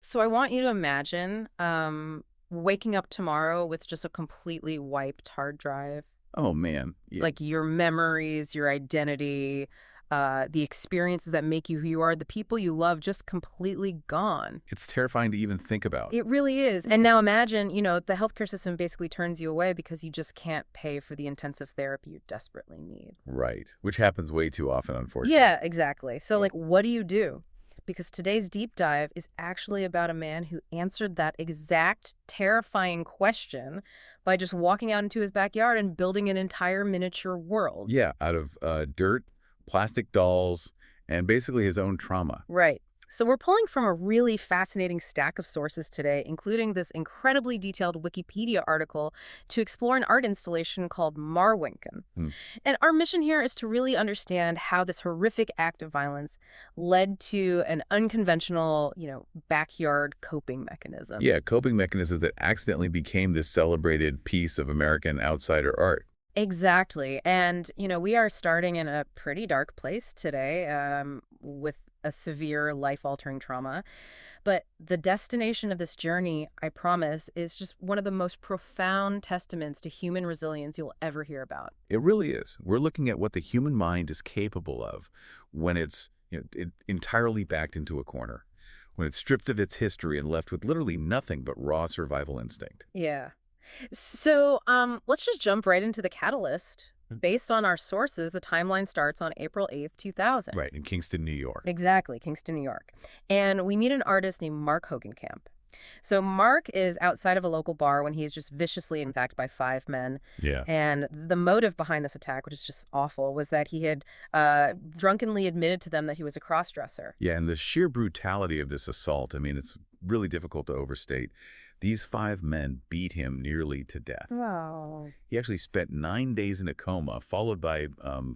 So I want you to imagine waking up tomorrow with just a completely wiped hard drive. Oh, man. Yeah. Like your memories, your identity, the experiences that make you who you are, the people you love, just completely gone. It's terrifying to even think about. It really is. And now imagine, the healthcare system basically turns you away because you just can't pay for the intensive therapy you desperately need. Right. Which happens way too often, unfortunately. Yeah, exactly. So, like, what do you do? Because today's deep dive is actually about a man who answered that exact terrifying question by just walking out into his backyard and building an entire miniature world. Yeah, out of dirt, plastic dolls, and basically his own trauma. Right. So we're pulling from a really fascinating stack of sources today, including this incredibly detailed Wikipedia article to explore an art installation called Marwinken. Hmm. And our mission here is to really understand how this horrific act of violence led to an unconventional, backyard coping mechanism. Yeah, coping mechanisms that accidentally became this celebrated piece of American outsider art. Exactly. And, we are starting in a pretty dark place today with a severe life-altering trauma. But the destination of this journey, I promise, is just one of the most profound testaments to human resilience you'll ever hear about. It really is. We're looking at what the human mind is capable of when it's entirely backed into a corner, when it's stripped of its history and left with literally nothing but raw survival instinct. Yeah. So let's just jump right into the catalyst. Based on our sources, the timeline starts on April 8th, 2000. Right, in Kingston, New York. Exactly, Kingston, New York. And we meet an artist named Mark Hogenkamp. So Mark is outside of a local bar when he is just viciously attacked by 5 men. Yeah. And the motive behind this attack, which is just awful, was that he had drunkenly admitted to them that he was a cross-dresser. Yeah, and the sheer brutality of this assault, I mean, it's really difficult to overstate. These 5 men beat him nearly to death. Wow. He actually spent 9 days in a coma, followed by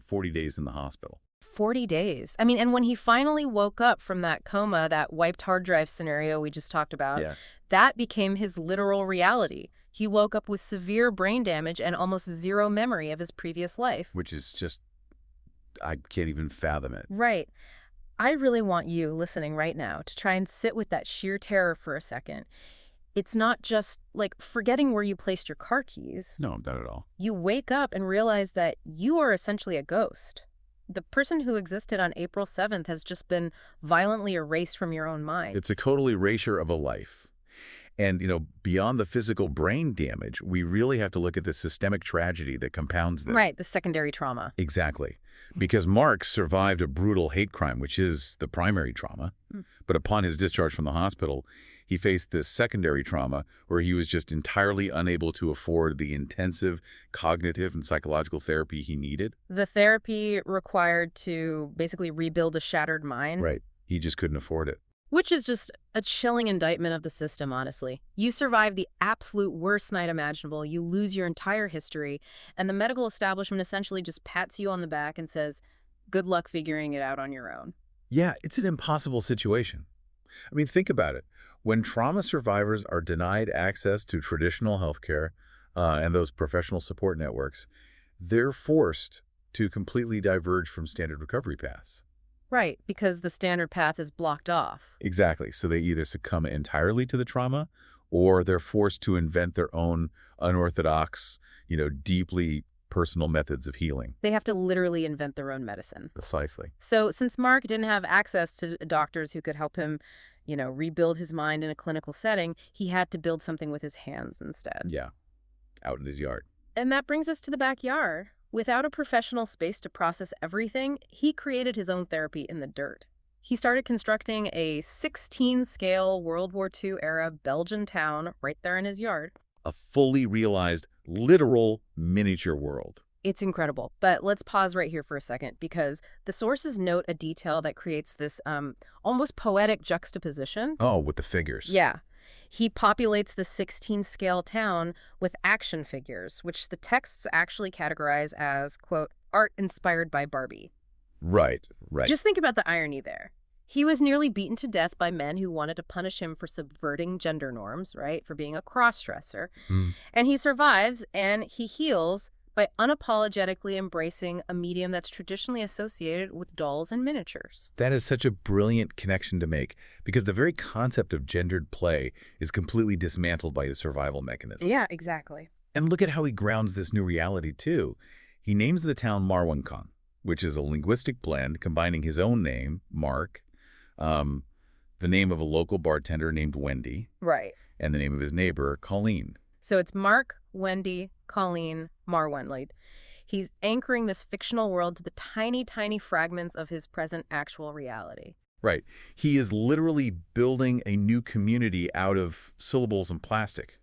40 days in the hospital. 40 days. I mean, and when he finally woke up from that coma, that wiped hard drive scenario we just talked about, Yeah. that became his literal reality. He woke up with severe brain damage and almost zero memory of his previous life. Which is just, I can't even fathom it. Right. I really want you listening right now to try and sit with that sheer terror for a second. It's not just like forgetting where you placed your car keys. No, not at all. You wake up and realize that you are essentially a ghost. The person who existed on April 7th has just been violently erased from your own mind. It's a total erasure of a life. And, beyond the physical brain damage, we really have to look at the systemic tragedy that compounds this. Right, the secondary trauma. Exactly. Because Mark survived a brutal hate crime, which is the primary trauma. But upon his discharge from the hospital, he faced this secondary trauma where he was just entirely unable to afford the intensive cognitive and psychological therapy he needed. The therapy required to basically rebuild a shattered mind. Right. He just couldn't afford it. Which is just a chilling indictment of the system, honestly. You survive the absolute worst night imaginable, you lose your entire history, and the medical establishment essentially just pats you on the back and says, good luck figuring it out on your own. Yeah, it's an impossible situation. I mean, think about it. When trauma survivors are denied access to traditional healthcare and those professional support networks, they're forced to completely diverge from standard recovery paths. Right, because the standard path is blocked off. Exactly. So they either succumb entirely to the trauma or they're forced to invent their own unorthodox, deeply personal methods of healing. They have to literally invent their own medicine. Precisely. So since Mark didn't have access to doctors who could help him, rebuild his mind in a clinical setting, he had to build something with his hands instead. Yeah, out in his yard. And that brings us to the backyard. Without a professional space to process everything, he created his own therapy in the dirt. He started constructing a 16-scale World War II-era Belgian town right there in his yard. A fully realized, literal miniature world. It's incredible. But let's pause right here for a second because the sources note a detail that creates this almost poetic juxtaposition. Oh, with the figures. Yeah. He populates the 16-scale town with action figures, which the texts actually categorize as, quote, art inspired by Barbie. Right. Just think about the irony there. He was nearly beaten to death by men who wanted to punish him for subverting gender norms, right, for being a cross-dresser. And he survives and he heals, by unapologetically embracing a medium that's traditionally associated with dolls and miniatures. That is such a brilliant connection to make because the very concept of gendered play is completely dismantled by the survival mechanism. Yeah, exactly. And look at how he grounds this new reality, too. He names the town Marwankan, which is a linguistic blend combining his own name, Mark, the name of a local bartender named Wendy, Right. and the name of his neighbor, Colleen. So it's Mark, Wendy, Colleen, Marwan. Like, he's anchoring this fictional world to the tiny, tiny fragments of his present actual reality. Right. He is literally building a new community out of syllables and plastic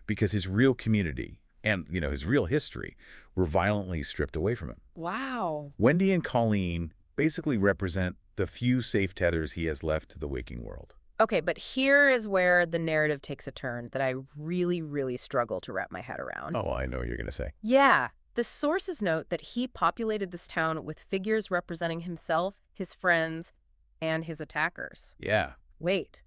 because his real community and, his real history were violently stripped away from him. Wow. Wendy and Colleen basically represent the few safe tethers he has left to the waking world. Okay, but here is where the narrative takes a turn that I really, really struggle to wrap my head around. Oh, I know what you're going to say. Yeah. The sources note that he populated this town with figures representing himself, his friends, and his attackers. Yeah. Wait.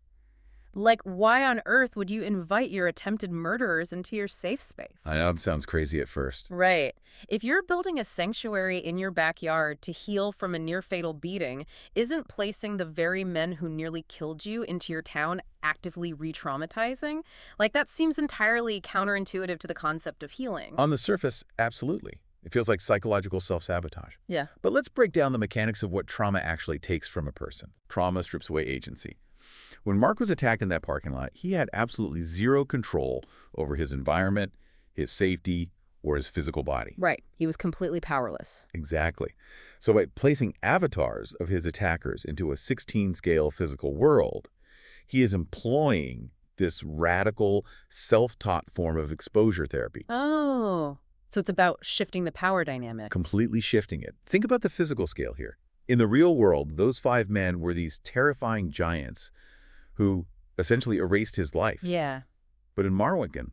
Like, why on earth would you invite your attempted murderers into your safe space? I know it sounds crazy at first. Right. If you're building a sanctuary in your backyard to heal from a near-fatal beating, isn't placing the very men who nearly killed you into your town actively re-traumatizing? Like, that seems entirely counterintuitive to the concept of healing. On the surface, absolutely. It feels like psychological self-sabotage. Yeah. But let's break down the mechanics of what trauma actually takes from a person. Trauma strips away agency. When Mark was attacked in that parking lot, he had absolutely zero control over his environment, his safety, or his physical body. Right. He was completely powerless. Exactly. So by placing avatars of his attackers into a 16-scale physical world, he is employing this radical, self-taught form of exposure therapy. Oh. So it's about shifting the power dynamic. Completely shifting it. Think about the physical scale here. In the real world, those 5 men were these terrifying giants who essentially erased his life. Yeah. But in Marwankan,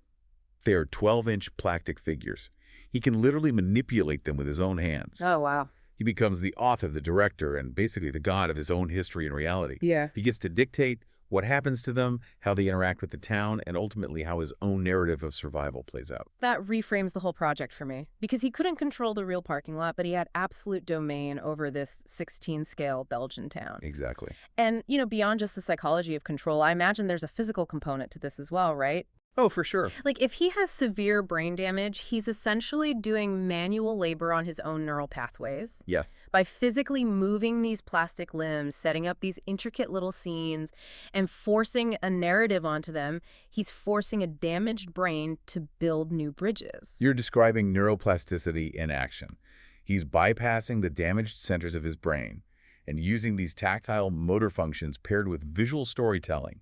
they are 12-inch plastic figures. He can literally manipulate them with his own hands. Oh, wow. He becomes the author, the director, and basically the god of his own history and reality. Yeah. He gets to dictate what happens to them, how they interact with the town, and ultimately how his own narrative of survival plays out. That reframes the whole project for me. Because he couldn't control the real parking lot, but he had absolute domain over this 16-scale Belgian town. Exactly. And, beyond just the psychology of control, I imagine there's a physical component to this as well, right? Oh, for sure. Like, if he has severe brain damage, he's essentially doing manual labor on his own neural pathways. Yeah. By physically moving these plastic limbs, setting up these intricate little scenes, and forcing a narrative onto them, he's forcing a damaged brain to build new bridges. You're describing neuroplasticity in action. He's bypassing the damaged centers of his brain and using these tactile motor functions paired with visual storytelling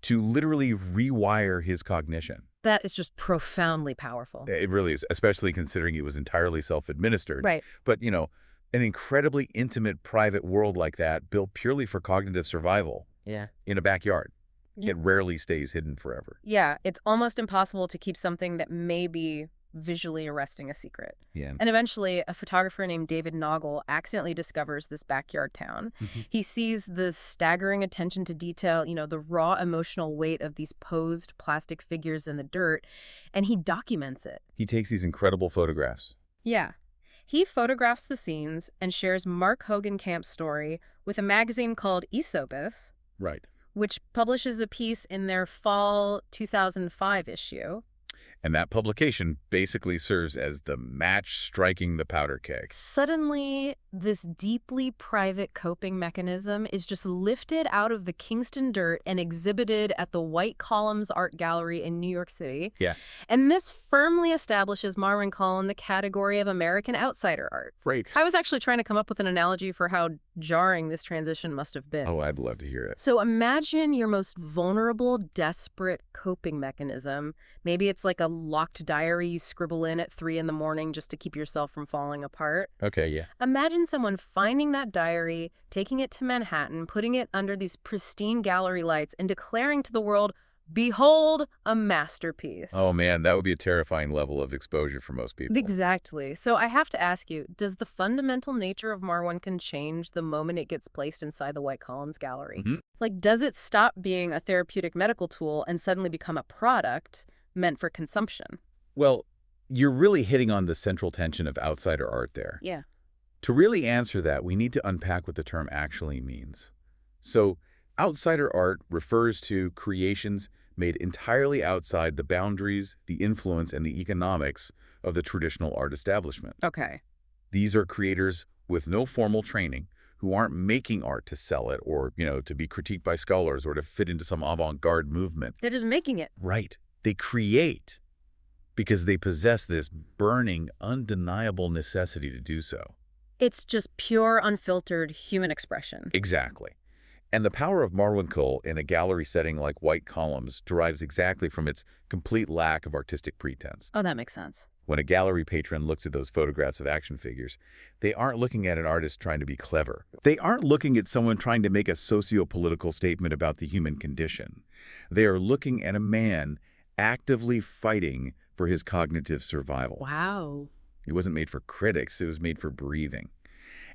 to literally rewire his cognition. That is just profoundly powerful. It really is, especially considering it was entirely self-administered. Right. But, an incredibly intimate private world like that built purely for cognitive survival Yeah. in a backyard. It rarely stays hidden forever. Yeah, it's almost impossible to keep something that may be visually arresting a secret. Yeah. And eventually, a photographer named David Noggle accidentally discovers this backyard town. He sees the staggering attention to detail, the raw emotional weight of these posed plastic figures in the dirt, and he documents it. He takes these incredible photographs. Yeah. He photographs the scenes and shares Mark Hogenkamp's story with a magazine called Isobis, Right. which publishes a piece in their fall 2005 issue. And that publication basically serves as the match striking the powder keg. Suddenly, this deeply private coping mechanism is just lifted out of the Kingston dirt and exhibited at the White Columns Art Gallery in New York City. Yeah. And this firmly establishes Marwankan in the category of American outsider art. Right. I was actually trying to come up with an analogy for how jarring this transition must have been. Oh, I'd love to hear it. So imagine your most vulnerable, desperate coping mechanism. Maybe it's like a locked diary you scribble in at 3 a.m. just to keep yourself from falling apart. Okay, yeah. Imagine someone finding that diary, taking it to Manhattan, putting it under these pristine gallery lights, and declaring to the world, "Behold, a masterpiece." Oh, man, that would be a terrifying level of exposure for most people. Exactly. So I have to ask you, does the fundamental nature of Marwankan change the moment it gets placed inside the White Columns Gallery? Like, does it stop being a therapeutic medical tool and suddenly become a product meant for consumption? Well, you're really hitting on the central tension of outsider art there. Yeah. To really answer that, we need to unpack what the term actually means. So, outsider art refers to creations made entirely outside the boundaries, the influence, and the economics of the traditional art establishment. Okay. These are creators with no formal training who aren't making art to sell it or, to be critiqued by scholars or to fit into some avant-garde movement. They're just making it. Right. They create because they possess this burning, undeniable necessity to do so. It's just pure, unfiltered human expression. Exactly. And the power of Marwinkle in a gallery setting like White Columns derives exactly from its complete lack of artistic pretense. Oh, that makes sense. When a gallery patron looks at those photographs of action figures, they aren't looking at an artist trying to be clever. They aren't looking at someone trying to make a socio-political statement about the human condition. They are looking at a man actively fighting for his cognitive survival. Wow. It wasn't made for critics, it was made for breathing.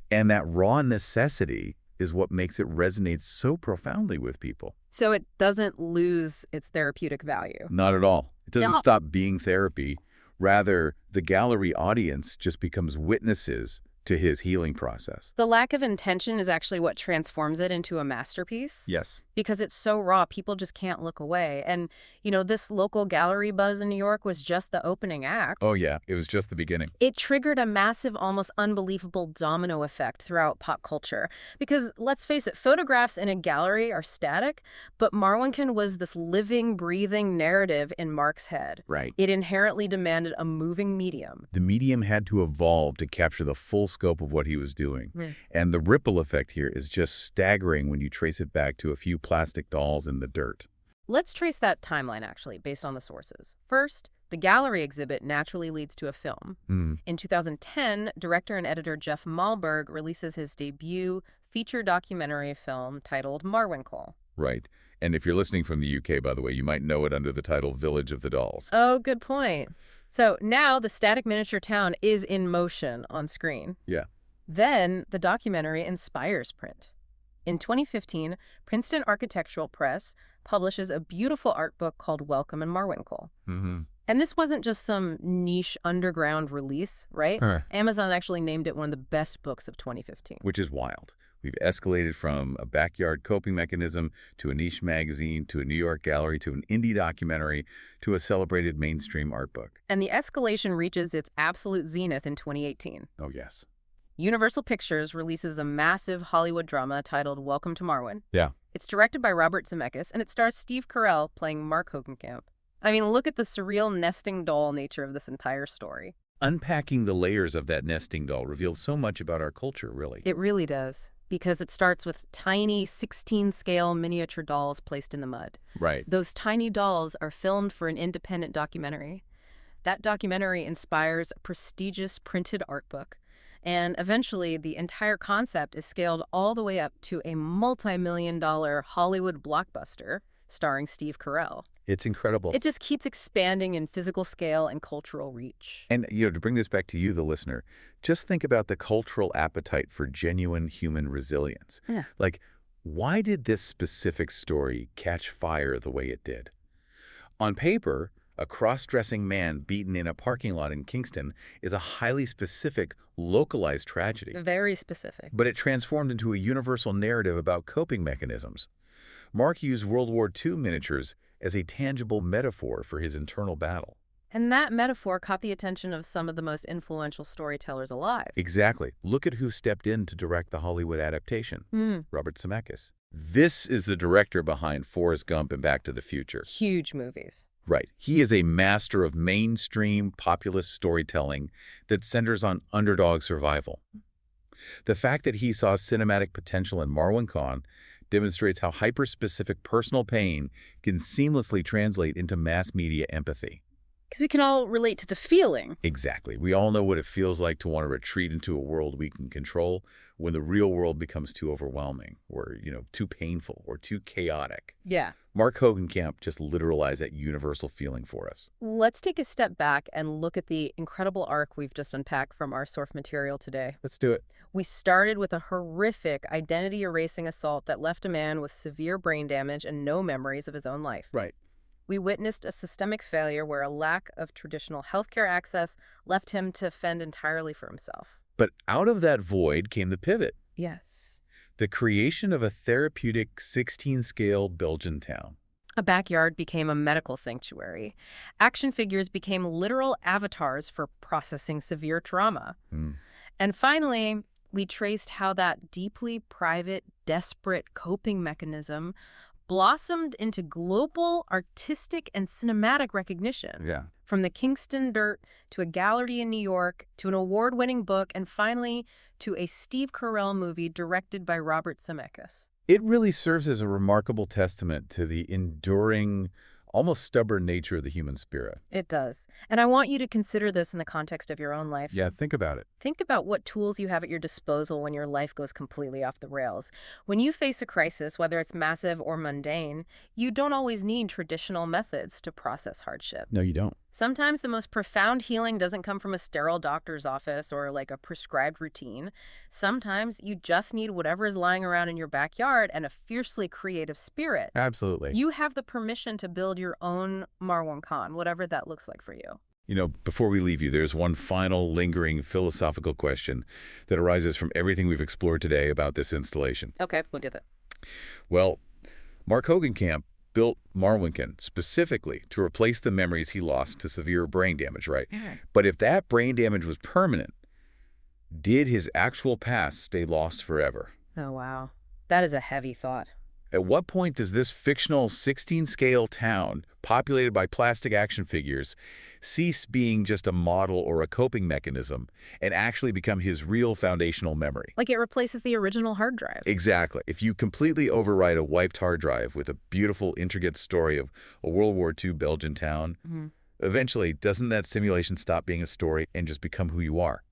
And that raw necessity is what makes it resonate so profoundly with people. So it doesn't lose its therapeutic value. Not at all. It doesn't No. stop being therapy. Rather, the gallery audience just becomes witnesses to his healing process. The lack of intention is actually what transforms it into a masterpiece. Yes. Because it's so raw, people just can't look away. And, this local gallery buzz in New York was just the opening act. Oh, yeah. It was just the beginning. It triggered a massive, almost unbelievable domino effect throughout pop culture. Because, let's face it, photographs in a gallery are static, but Marwinken was this living, breathing narrative in Mark's head. Right. It inherently demanded a moving medium. The medium had to evolve to capture the full scope of what he was doing. Mm. And the ripple effect here is just staggering when you trace it back to a few plastic dolls in the dirt. Let's trace that timeline, actually, based on the sources. First, the gallery exhibit naturally leads to a film. In 2010, director and editor Jeff Malberg releases his debut feature documentary film titled Marwinkle. Right. And if you're listening from the UK, by the way, you might know it under the title Village of the Dolls. Oh, good point. So now the static miniature town is in motion on screen. Yeah. Then the documentary inspires print. In 2015, Princeton Architectural Press publishes a beautiful art book called Welcome in Marwinkle. Mm-hmm. And this wasn't just some niche underground release, right? Amazon actually named it one of the best books of 2015. Which is wild. We've escalated from a backyard coping mechanism to a niche magazine to a New York gallery to an indie documentary to a celebrated mainstream art book. And the escalation reaches its absolute zenith in 2018. Oh, yes. Universal Pictures releases a massive Hollywood drama titled Welcome to Marwen. Yeah. It's directed by Robert Zemeckis, and it stars Steve Carell playing Mark Hogenkamp. I mean, look at the surreal nesting doll nature of this entire story. Unpacking the layers of that nesting doll reveals so much about our culture, really. It really does, because it starts with tiny 16-scale miniature dolls placed in the mud. Right. Those tiny dolls are filmed for an independent documentary. That documentary inspires a prestigious printed art book. And eventually, the entire concept is scaled all the way up to a multi-million-dollar Hollywood blockbuster starring Steve Carell. It's incredible. It just keeps expanding in physical scale and cultural reach. And, to bring this back to you, the listener, just think about the cultural appetite for genuine human resilience. Yeah. Like, why did this specific story catch fire the way it did? On paper, a cross-dressing man beaten in a parking lot in Kingston is a highly specific, localized tragedy. Very specific. But it transformed into a universal narrative about coping mechanisms. Mark used World War II miniatures as a tangible metaphor for his internal battle. And that metaphor caught the attention of some of the most influential storytellers alive. Exactly. Look at who stepped in to direct the Hollywood adaptation. Robert Zemeckis. This is the director behind Forrest Gump and Back to the Future. Huge movies. Right. He is a master of mainstream populist storytelling that centers on underdog survival. The fact that he saw cinematic potential in Marwinkle demonstrates how hyper-specific personal pain can seamlessly translate into mass media empathy. Because we can all relate to the feeling. Exactly. We all know what it feels like to want to retreat into a world we can control when the real world becomes too overwhelming or, too painful or too chaotic. Yeah. Mark Hogenkamp just literalized that universal feeling for us. Let's take a step back and look at the incredible arc we've just unpacked from our source material today. Let's do it. We started with a horrific identity-erasing assault that left a man with severe brain damage and no memories of his own life. Right. We witnessed a systemic failure where a lack of traditional healthcare access left him to fend entirely for himself. But out of that void came the pivot, Yes. the creation of a therapeutic 16-scale Belgian town. A backyard became a medical sanctuary. Action figures became literal avatars for processing severe trauma. Hmm. And finally, we traced how that deeply private, desperate coping mechanism blossomed into global artistic and cinematic recognition. Yeah. From the Kingston Dirt to a gallery in New York to an award-winning book and finally to a Steve Carell movie directed by Robert Zemeckis. It really serves as a remarkable testament to the enduring, almost stubborn nature of the human spirit. It does. And I want you to consider this in the context of your own life. Yeah, think about it. Think about what tools you have at your disposal when your life goes completely off the rails. When you face a crisis, whether it's massive or mundane, you don't always need traditional methods to process hardship. No, you don't. Sometimes the most profound healing doesn't come from a sterile doctor's office or like a prescribed routine. Sometimes you just need whatever is lying around in your backyard and a fiercely creative spirit. Absolutely. You have the permission to build your own Marwan Khan, whatever that looks like for you. You know, before we leave you, there's one final lingering philosophical question that arises from everything we've explored today about this installation. Okay, we'll do that. Well, Mark Hogenkamp built Marwinken specifically to replace the memories he lost to severe brain damage, right? Yeah. But if that brain damage was permanent, did his actual past stay lost forever? Oh, wow. That is a heavy thought. At what point does this fictional 16-scale town, populated by plastic action figures, cease being just a model or a coping mechanism and actually become his real foundational memory? Like it replaces the original hard drive. Exactly. If you completely overwrite a wiped hard drive with a beautiful, intricate story of a World War II Belgian town, Mhm. eventually, doesn't that simulation stop being a story and just become who you are?